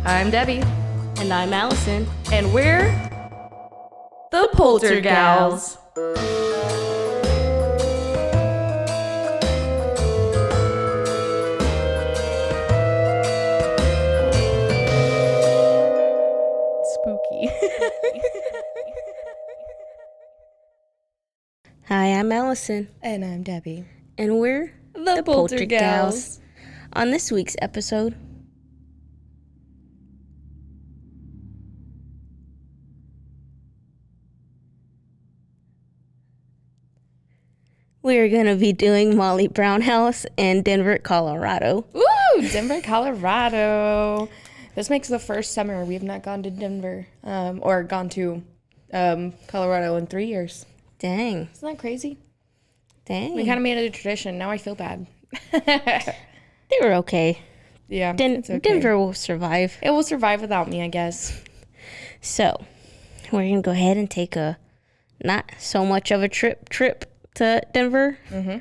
I'm Debbie. And I'm Alison. And we're the Poltergals. Spooky. Hi, I'm Alison. And I'm Debbie. And we're the Poltergals. On this week's episode, we are going to be doing Molly Brown House in Denver, Colorado. Ooh, Denver, Colorado. This makes the first summer we have not gone to Denver or gone to Colorado in 3 years. Dang. Isn't that crazy? Dang. We kind of made it a tradition. Now I feel bad. They were okay. Yeah, it's okay. Denver will survive. It will survive without me, I guess. So, we're going to go ahead and take a not so much of a trip to Denver. Mm-hmm.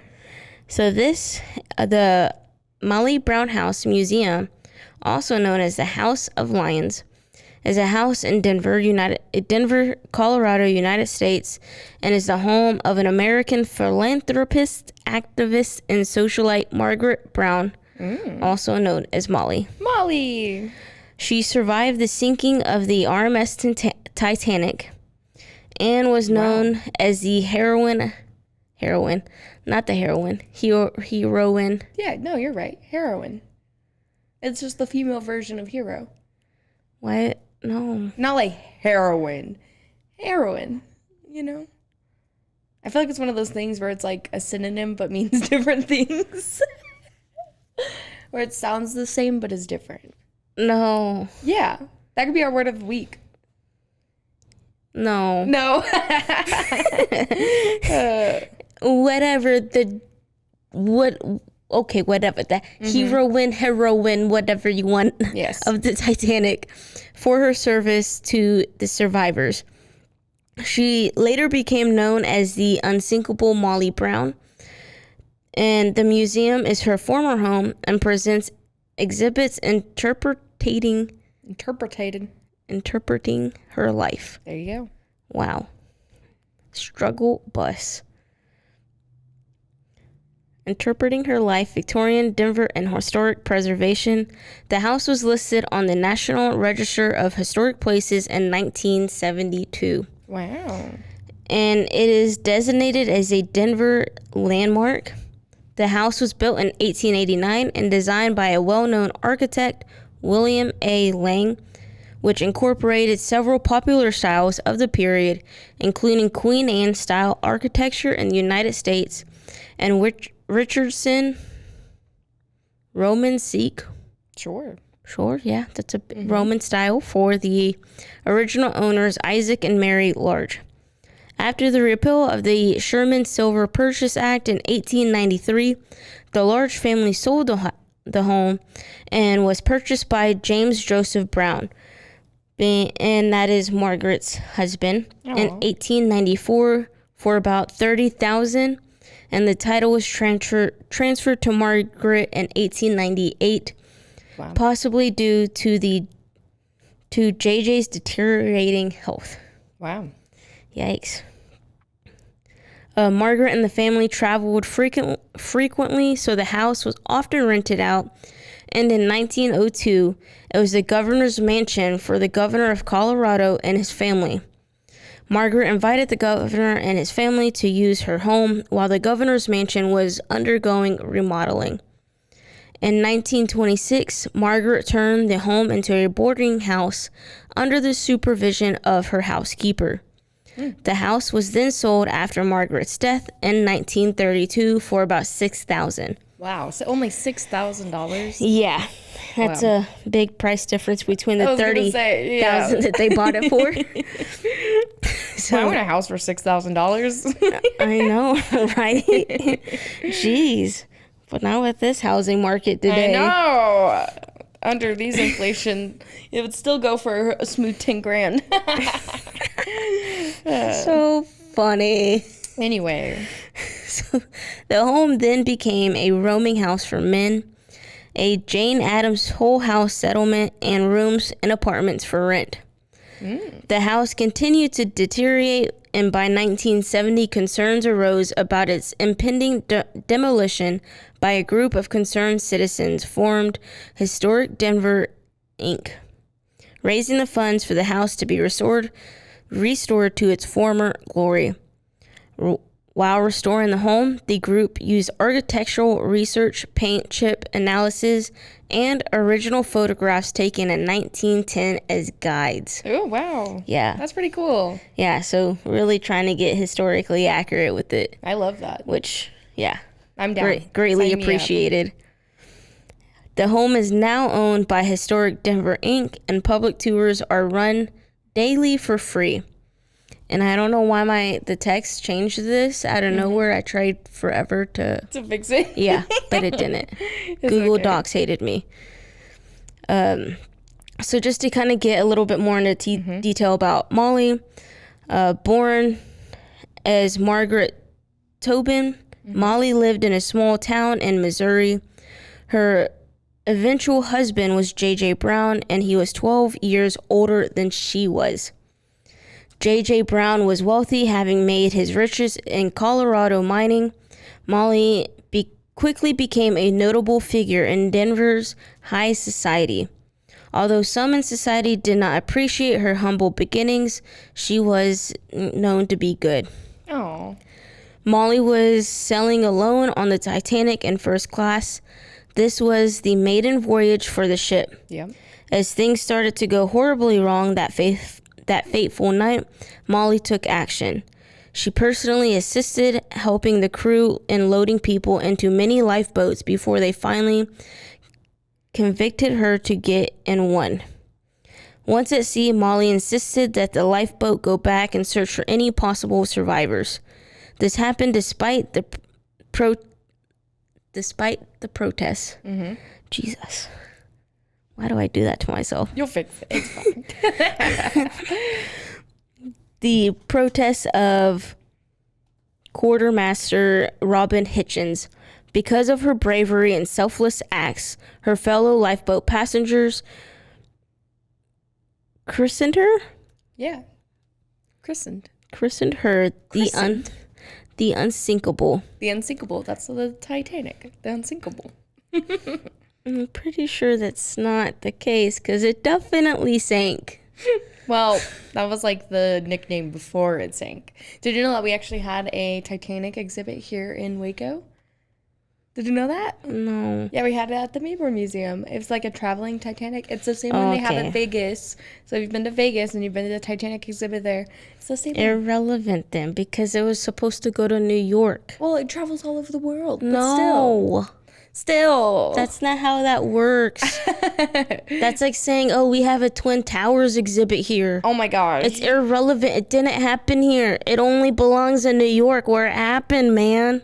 So this, the Molly Brown House Museum, also known as the House of Lions, is a house in Denver, Colorado, United States, and is the home of an American philanthropist, activist, and socialite Margaret Brown, also known as Molly. Molly! She survived the sinking of the RMS Titanic and was known as the heroine, not the heroine, heroine. Yeah, no, you're right. Heroine. It's just the female version of hero. What? No. Not like heroine. Heroine, you know? I feel like it's one of those things where it's like a synonym but means different things. Where it sounds the same but is different. No. Yeah. That could be our word of the week. No. No. Whatever the heroine, whatever you want. Yes. Of the Titanic for her service to the survivors. She later became known as the unsinkable Molly Brown, and the museum is her former home and presents exhibits interpreting her life. There you go. Wow. Struggle bus. Interpreting her life, Victorian, Denver, and historic preservation. The house was listed on the National Register of Historic Places in 1972. Wow. And it is designated as a Denver landmark. The house was built in 1889 and designed by a well-known architect, William A. Lang, which incorporated several popular styles of the period, including Queen Anne style architecture in the United States and Richardson Roman Sikh. Sure, yeah, that's a Roman style for the original owners, Isaac and Mary Large. After the repeal of the Sherman Silver Purchase Act in 1893, the Large family sold the home and was purchased by James Joseph Brown, and that is Margaret's husband, in 1894 for about $30,000. And the title was transferred to Margaret in 1898, possibly due to JJ's deteriorating health. Wow. Yikes. Margaret and the family traveled frequently, so the house was often rented out. And in 1902, it was the governor's mansion for the governor of Colorado and his family. Margaret invited the governor and his family to use her home while the governor's mansion was undergoing remodeling. In 1926, Margaret turned the home into a boarding house under the supervision of her housekeeper. The house was then sold after Margaret's death in 1932 for about $6,000. Wow, so only $6,000? Yeah, that's a big price difference between the $30,000 that they bought it for. So, I want a house for $6,000. I know, right? Jeez. But not with this housing market today. I know. Under these inflation, it would still go for a smooth 10 grand. So funny. Anyway. So the home then became a roaming house for men a Jane Addams whole house settlement, and rooms and apartments for rent. The house continued to deteriorate, and by 1970, concerns arose about its impending demolition by a group of concerned citizens formed Historic Denver, Inc., raising the funds for the house to be restored to its former glory. While restoring the home, the group used architectural research, paint chip analysis, and original photographs taken in 1910 as guides. Oh, wow. Yeah. That's pretty cool. Yeah, so really trying to get historically accurate with it. I love that. Which, yeah. I'm down. Greatly appreciated. The home is now owned by Historic Denver, Inc., and public tours are run daily for free. And I don't know why the text changed this out of nowhere. I tried forever to fix it. Yeah, but it didn't. Google okay. Docs hated me. So just to kind of get a little bit more into detail about Molly, born as Margaret Tobin, Molly lived in a small town in Missouri. Her eventual husband was J.J. Brown, and he was 12 years older than she was. J.J. Brown was wealthy, having made his riches in Colorado mining. Molly quickly became a notable figure in Denver's high society. Although some in society did not appreciate her humble beginnings, she was known to be good. Oh. Molly was sailing alone on the Titanic in first class. This was the maiden voyage for the ship. Yep. As things started to go horribly wrong that fateful night, Molly took action. She personally assisted helping the crew in loading people into many lifeboats before they finally convicted her to get in one. Once at sea, Molly insisted that the lifeboat go back and search for any possible survivors. This happened despite the protests. Jesus. Why do I do that to myself? You'll fix it. It's fine. The protests of Quartermaster Robin Hitchens. Because of her bravery and selfless acts, her fellow lifeboat passengers christened her? Yeah. Christened her the Unsinkable. The Unsinkable. That's the Titanic. The Unsinkable. I'm pretty sure that's not the case because it definitely sank. Well, that was like the nickname before it sank. Did you know that we actually had a Titanic exhibit here in Waco? Did you know that? No. Yeah, we had it at the Mayborn Museum. It was like a traveling Titanic. It's the same one they have in Vegas. So if you've been to Vegas and you've been to the Titanic exhibit there, it's the same one. Irrelevant then because it was supposed to go to New York. Well, it travels all over the world. But No. Still. That's not how that works. That's like saying, oh, we have a Twin Towers exhibit here. Oh my gosh. It's irrelevant. It didn't happen here. It only belongs in New York where it happened, man.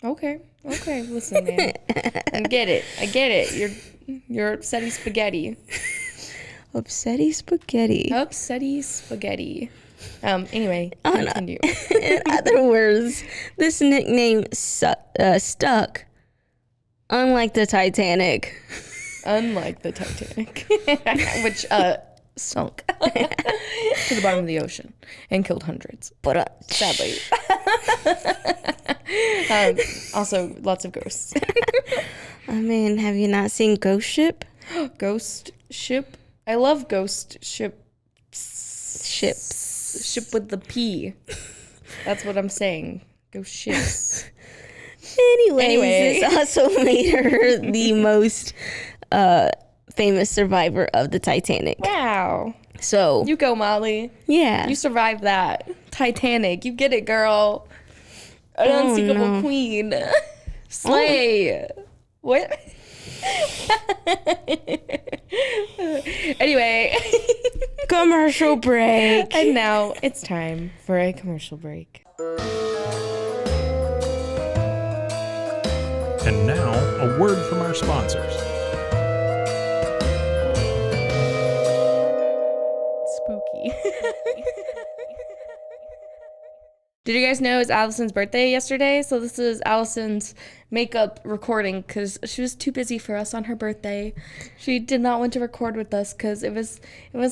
Okay. Listen, man. I get it. You're upsetty spaghetti. Upsetty spaghetti. Upsetty spaghetti. Anyway, continue. In other words, this nickname stuck. Unlike the Titanic. Which sunk to the bottom of the ocean and killed hundreds. But sadly. Also, lots of ghosts. I mean, have you not seen Ghost Ship? Ghost Ship? I love Ghost Ship. Ships. Ship with the P. That's what I'm saying. Ghost ships. Anyway. This also made her the most famous survivor of the Titanic. Wow. So you go, Molly. Yeah. You survived that. Titanic. You get it, girl. An unsinkable queen. Slay. What? Anyway. Commercial break. And now it's time for a commercial break. And now, a word from our sponsors. Spooky. Did you guys know it's Allison's birthday yesterday? So this is Allison's makeup recording because she was too busy for us on her birthday. She did not want to record with us because it was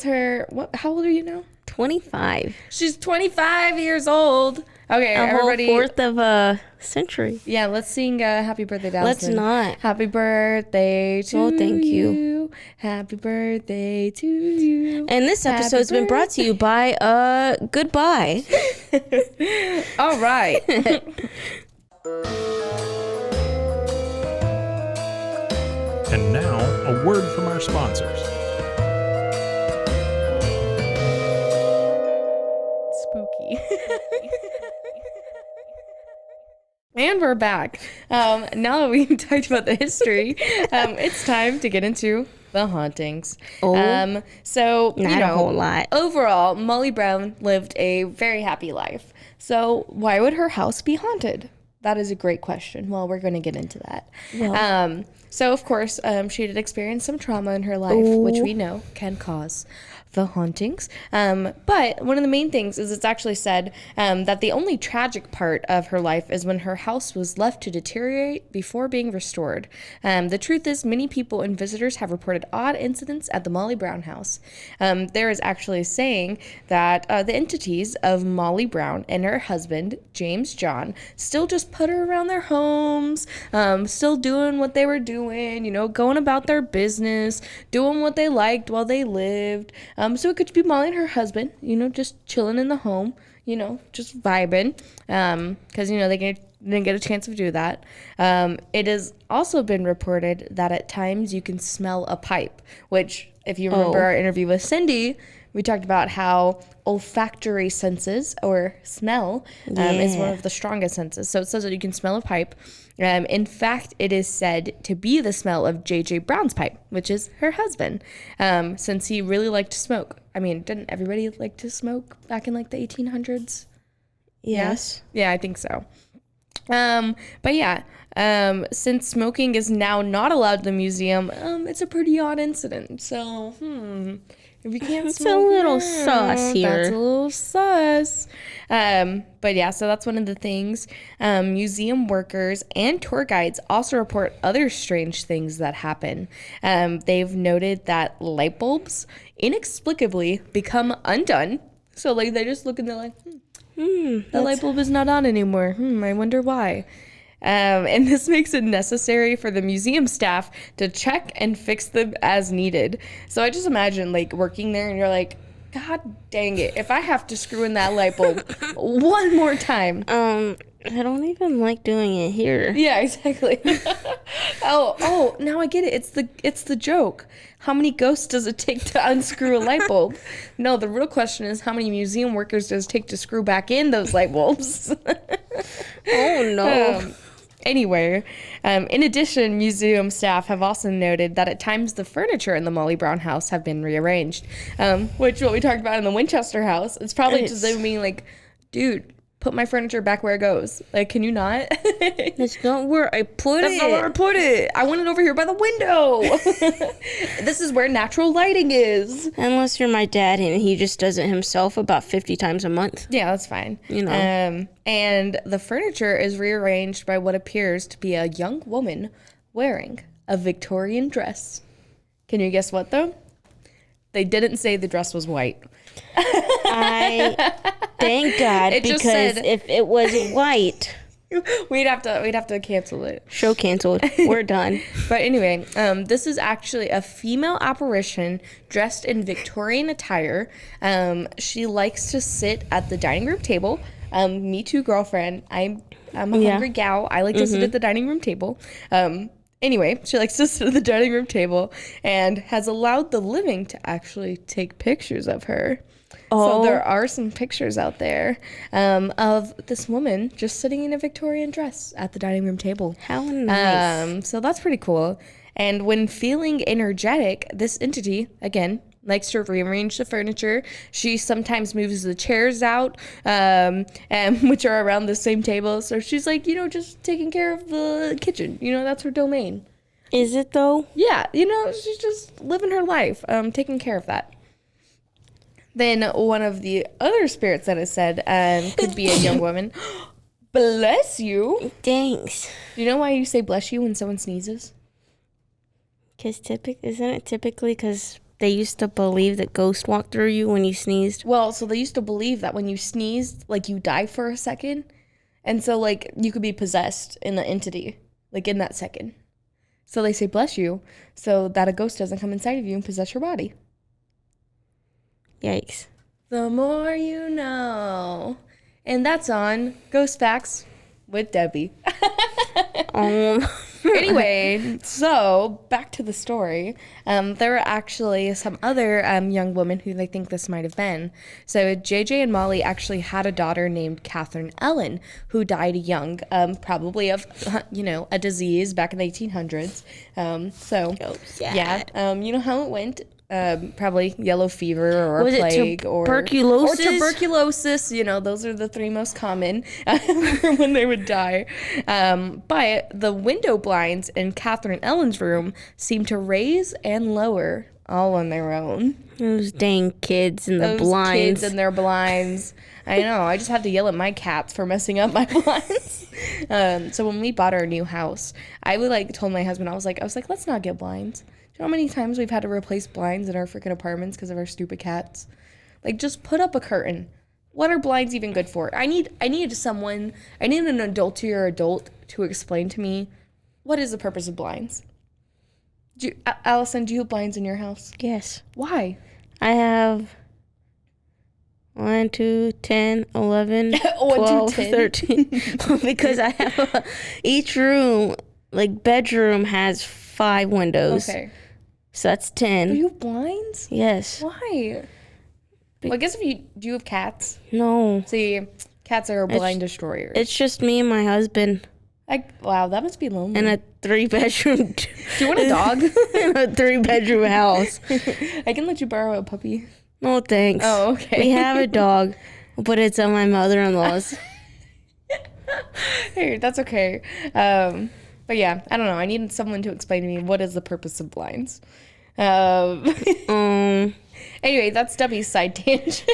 her. How old are you now? 25. She's 25 years old. Okay, everybody. Whole fourth of a century. Yeah, let's sing Happy Birthday to Allison. Let's not. Happy birthday to you. Thank you. Happy birthday to you. And this episode's been brought to you by Goodbye. All right. And now, a word from our sponsors. Spooky. And we're back. Now that we've talked about the history, it's time to get into the hauntings. So, Not a whole lot. Overall, Molly Brown lived a very happy life. So why would her house be haunted? That is a great question. Well, we're going to get into that. Well. So, of course, she did experience some trauma in her life, which we know can cause the hauntings. But one of the main things is it's actually said that the only tragic part of her life is when her house was left to deteriorate before being restored. The truth is, many people and visitors have reported odd incidents at the Molly Brown house. There is actually a saying that the entities of Molly Brown and her husband, James John, still just put her around their homes, still doing what they were doing, going about their business, doing what they liked while they lived. So it could be Molly and her husband, just chilling in the home, just vibing, because, they didn't get a chance to do that. It has also been reported that at times you can smell a pipe, which, if you remember our interview with Cindy, we talked about how olfactory senses, or smell, is one of the strongest senses. So it says that you can smell a pipe. In fact, it is said to be the smell of J.J. Brown's pipe, which is her husband, since he really liked to smoke. I mean, didn't everybody like to smoke back in, the 1800s? Yes. Yeah, I think so. But yeah, since smoking is now not allowed in the museum, it's a pretty odd incident. So, if you can't It's smoke, a little sus here. That's a little sus. But yeah, so that's one of the things. Museum workers and tour guides also report other strange things that happen. They've noted that light bulbs inexplicably become undone. So they just look and they're like, the light bulb is not on anymore. I wonder why. And this makes it necessary for the museum staff to check and fix them as needed. So I just imagine working there and you're like, God dang it, if I have to screw in that light bulb one more time. I don't even like doing it here. Yeah, exactly. Oh, now I get it. It's the joke. How many ghosts does it take to unscrew a light bulb? No, the real question is how many museum workers does it take to screw back in those light bulbs? Oh, no. Anyway, in addition, museum staff have also noted that at times the furniture in the Molly Brown house have been rearranged, which what we talked about in the Winchester house. It's probably just them being dude, put my furniture back where it goes. Can you not? That's not where I put it. That's not where I put it. I want it over here by the window. This is where natural lighting is. Unless you're my dad and he just does it himself about 50 times a month. Yeah, that's fine. And the furniture is rearranged by what appears to be a young woman wearing a Victorian dress. Can you guess what, though? They didn't say the dress was white. I thank God, It just because said- if it was white, We'd have to cancel it. show canceled. We're done. But anyway, this is actually a female apparition dressed in Victorian attire. She likes to sit at the dining room table. Me too, girlfriend. I'm a hungry gal. I like to sit at the dining room table. Anyway, she likes to sit at the dining room table and has allowed the living to actually take pictures of her. So there are some pictures out there of this woman just sitting in a Victorian dress at the dining room table. How nice. So that's pretty cool. And when feeling energetic, this entity, again, likes to rearrange the furniture. She sometimes moves the chairs out, which are around the same table. So she's just taking care of the kitchen. That's her domain. Is it though? Yeah, she's just living her life, taking care of that. Then one of the other spirits that is said could be a young woman. Bless you. Thanks. Do you know why you say bless you when someone sneezes? Because isn't it typically because they used to believe that ghosts walked through you when you sneezed? Well, so they used to believe that when you sneezed, like you die for a second. And so like you could be possessed in the entity, like in that second. So they say bless you so that a ghost doesn't come inside of you and possess your body. Yikes. The more you know. And that's on Ghost Facts with Debbie. Anyway, so back to the story. There were actually some other young women who they think this might have been. So JJ and Molly actually had a daughter named Catherine Ellen who died young, probably of, a disease back in the 1800s. You know how it went. Probably yellow fever or Was plague it or tuberculosis. Those are the three most common when they would die. But the window blinds in Catherine Ellen's room seemed to raise and lower all on their own. Those dang kids and the Those blinds. kids and their blinds. I know. I just had to yell at my cats for messing up my blinds. So when we bought our new house, I told my husband, I was like, let's not get blinds. Do you know how many times we've had to replace blinds in our freaking apartments because of our stupid cats? Like, just put up a curtain. What are blinds even good for? I need an adult to explain to me what is the purpose of blinds. Allison, do you have blinds in your house? Yes. Why? I have 1, 2, 10, 11, 12, 13. Because I have each room, like bedroom, has 5 windows. Okay. So that's 10. Do you have blinds? Yes. Why? Well, I guess do you have cats? No. See, cats are blind destroyers. It's just me and my husband. Wow, that must be lonely. In a 3-bedroom. Do you want a dog? In a 3-bedroom house. I can let you borrow a puppy. No, thanks. Oh, okay. We have a dog, but it's on my mother-in-law's. Hey, that's okay. But yeah, I don't know. I need someone to explain to me what is the purpose of blinds. Anyway, that's Debbie's side tangent.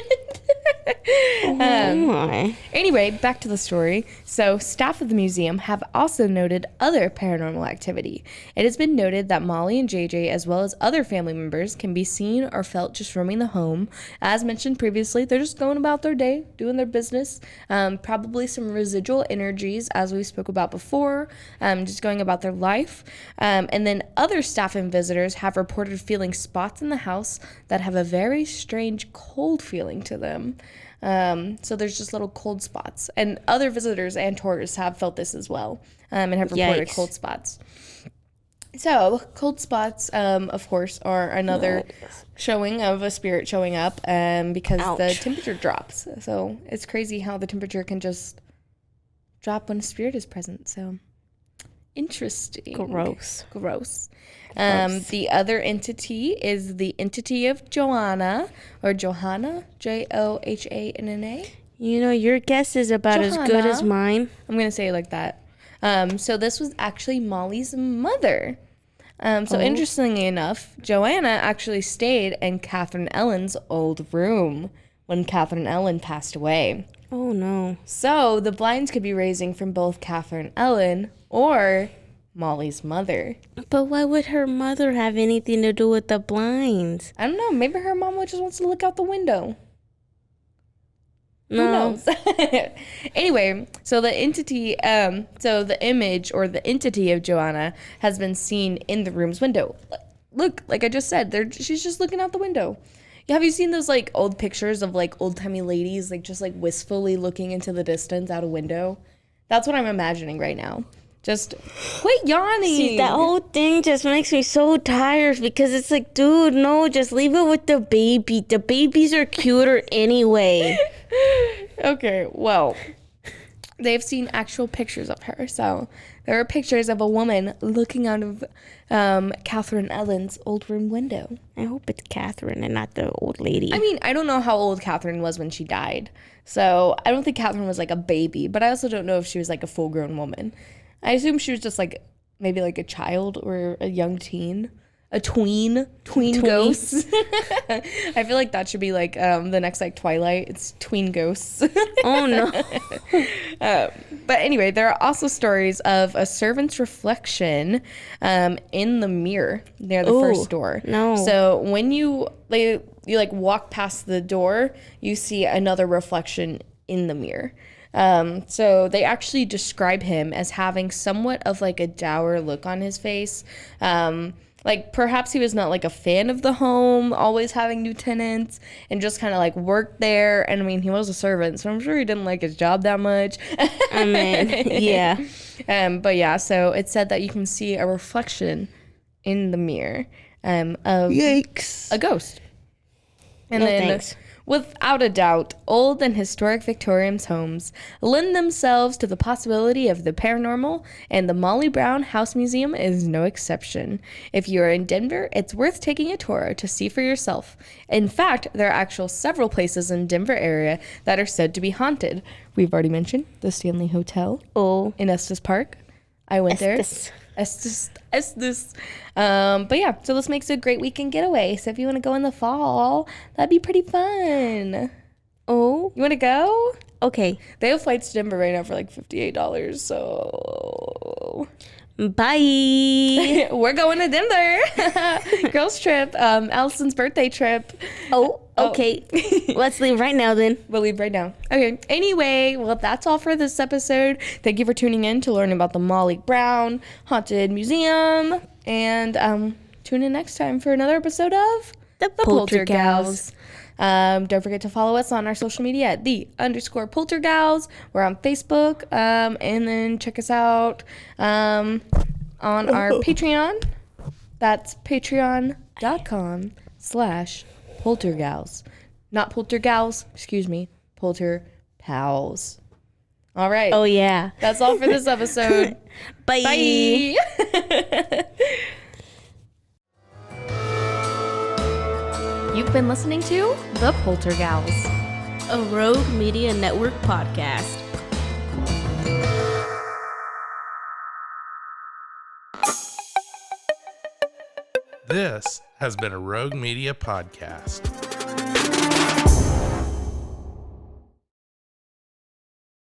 Anyway, back to the story. So, staff of the museum have also noted other paranormal activity. It has been noted that Molly and JJ, as well as other family members, can be seen or felt just roaming the home. As mentioned previously, they're just going about their day, doing their business. Probably some residual energies, as we spoke about before, just going about their life. And then other staff and visitors have reported feeling spots in the house that have a very strange cold feeling to them. So there's just little cold spots, and other visitors and tourists have felt this as well, and have reported cold spots. So cold spots, of course, are another showing of a spirit showing up, because the temperature drops. So it's crazy how the temperature can just drop when a spirit is present. So interesting. Gross. The other entity is the entity of Johanna, or Johanna, Johanna. Your guess is about as good as mine. I'm going to say it like that. So this was actually Molly's mother. Interestingly enough, Joanna actually stayed in Catherine Ellen's old room when Catherine Ellen passed away. Oh, no. So the blinds could be raising from both Catherine Ellen or Molly's mother. But why would her mother have anything to do with the blinds? I don't know. Maybe her mom just wants to look out the window. No. Who knows? Anyway, so the entity, the image or the entity of Joanna has been seen in the room's window. Look, like I just said, she's just looking out the window. Have you seen those old pictures of old-timey ladies just wistfully looking into the distance out a window? That's what I'm imagining right now. Just quit yawning. See, that whole thing just makes me so tired because it's dude, no, just leave it with the baby. The babies are cuter anyway. Okay, well, they've seen actual pictures of her. So there are pictures of a woman looking out of Catherine Ellen's old room window. I hope it's Catherine and not the old lady. I mean, I don't know how old Catherine was when she died. So I don't think Catherine was a baby, but I also don't know if she was a full-grown woman. I assume she was just maybe a child or a young teen. a tween ghost. I feel like that should be like the next like Twilight. It's tween ghosts. Oh no. But anyway, there are also stories of a servant's reflection in the mirror near the first door. No. So when you like walk past the door, you see another reflection in the mirror. So they actually describe him as having somewhat of like a dour look on his face. Like perhaps he was not like a fan of the home, always having new tenants, and just kind of like worked there. And I mean, he was a servant, so I'm sure he didn't like his job that much. I mean, yeah. But yeah, so it said that you can see a reflection in the mirror of Yikes. a ghost. And No then, thanks. without a doubt, old and historic Victorian homes lend themselves to the possibility of the paranormal, and the Molly Brown House Museum is no exception. If you are in Denver, it's worth taking a tour to see for yourself. In fact, there are actually several places in Denver area that are said to be haunted. We've already mentioned the Stanley Hotel in Estes Park. I went there. Estes. But yeah, so this makes a great weekend getaway. So if you want to go in the fall, that'd be pretty fun. Oh, You want to go? okay. They have flights to Denver right now for like $58. So Bye. we're going to Denver. Girls trip. Allison's birthday trip. Oh, okay. Let's leave right now then. We'll leave right now. Okay. Anyway, well, that's all for this episode. Thank you for tuning in to learn about the Molly Brown Haunted Museum. And tune in next time for another episode of The Poltergals. Don't forget to follow us on our social media at _Poltergals. We're on Facebook. And then check us out on our Patreon. That's patreon.com/Poltergals. Not Poltergals, excuse me, Polter Pals. All right. Oh, yeah. That's all for this episode. Bye. Bye. You've been listening to The Poltergals. A Rogue Media Network podcast. This has been a Rogue Media podcast.